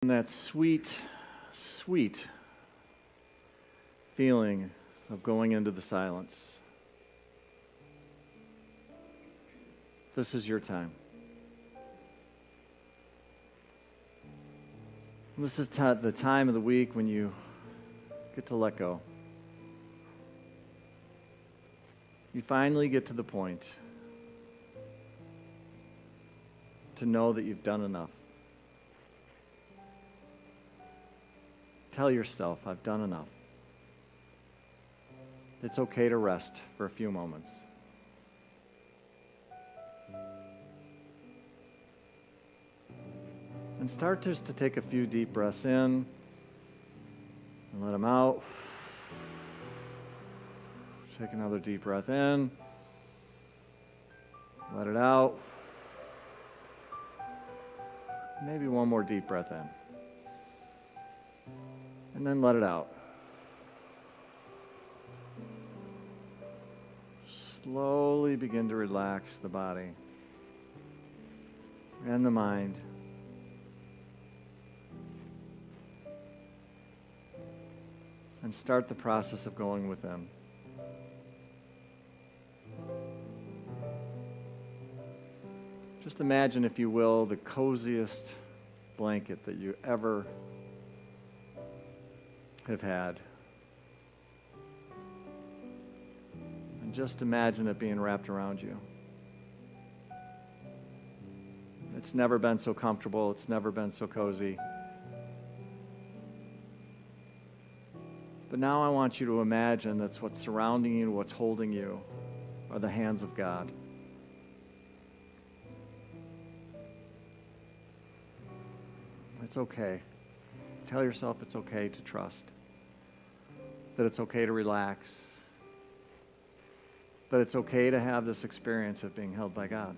That sweet, sweet feeling of going into the silence. This is your time. This is the time of the week when you get to let go. You finally get to the point to know that you've done enough. Tell yourself, I've done enough. It's okay to rest for a few moments. And start just to take a few deep breaths in and let them out. Take another deep breath in. Let it out. Maybe one more deep breath in. And then let it out. Slowly begin to relax the body and the mind. And start the process of going within. Just imagine, if you will, the coziest blanket that you ever have had. And just imagine it being wrapped around you. It's never been so comfortable. It's never been so cozy. But now I want you to imagine that's what's surrounding you, what's holding you, are the hands of God. It's okay. Tell yourself it's okay to trust. That it's okay to relax. That it's okay to have this experience of being held by God.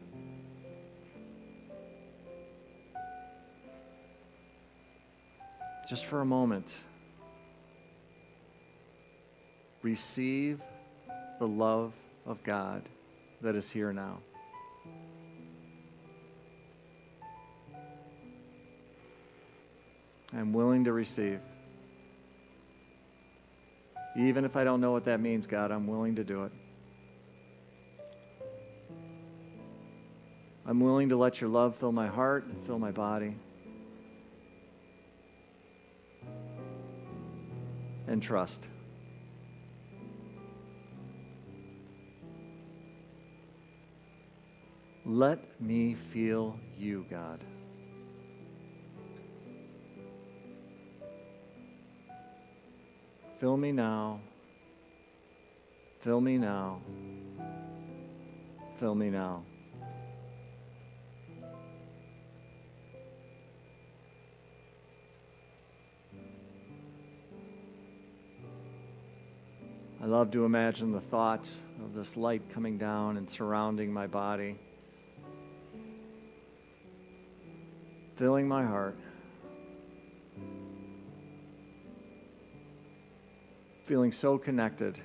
Just for a moment, receive the love of God that is here now. I'm willing to receive. Even if I don't know what that means, God, I'm willing to do it. I'm willing to let your love fill my heart and fill my body. And trust. Let me feel you, God. Fill me now. Fill me now. Fill me now. I love to imagine the thought of this light coming down and surrounding my body, filling my heart, feeling so connected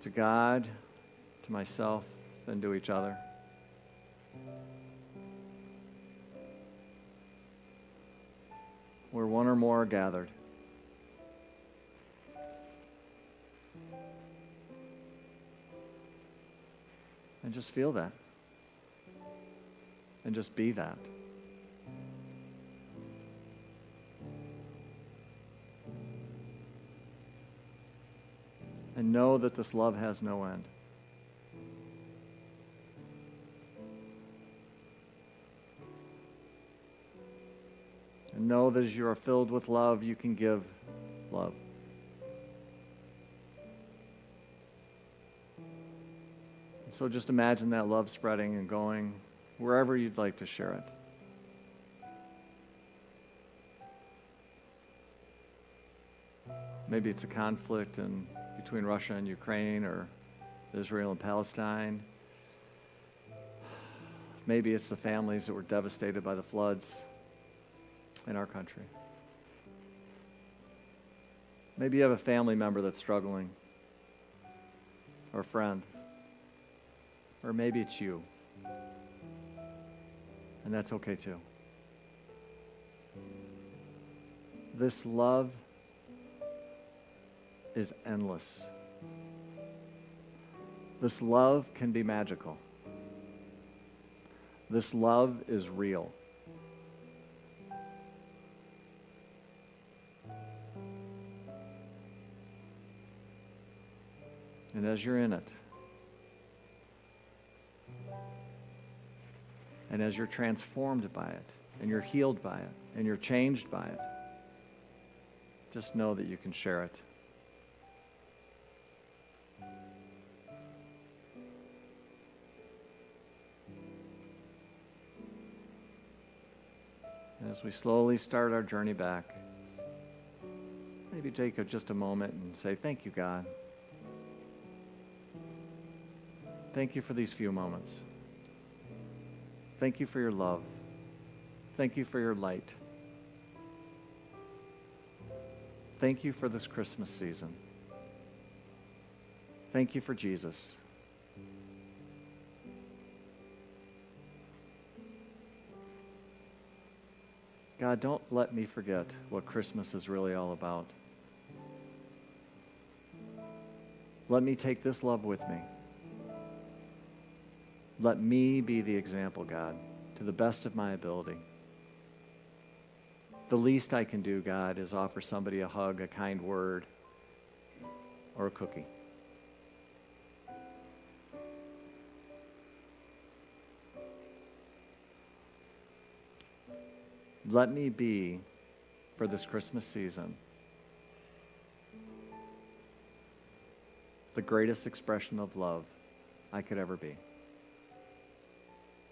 to God, to myself, and to each other. Where one or more are gathered. And just feel that. And just be that. And know that this love has no end. And know that as you are filled with love, you can give love. So just imagine that love spreading and going wherever you'd like to share it. Maybe it's a conflict between Russia and Ukraine, or Israel and Palestine. Maybe it's the families that were devastated by the floods in our country. Maybe you have a family member that's struggling, or a friend. Or maybe it's you. And that's okay too. This love is endless. This love can be magical. This love is real. And as you're in it, and as you're transformed by it, and you're healed by it, and you're changed by it, just know that you can share it. And as we slowly start our journey back, maybe take just a moment and say, thank you, God. Thank you for these few moments. Thank you for your love. Thank you for your light. Thank you for this Christmas season. Thank you for Jesus. God, don't let me forget what Christmas is really all about. Let me take this love with me. Let me be the example, God, to the best of my ability. The least I can do, God, is offer somebody a hug, a kind word, or a cookie. Let me be, for this Christmas season, the greatest expression of love I could ever be.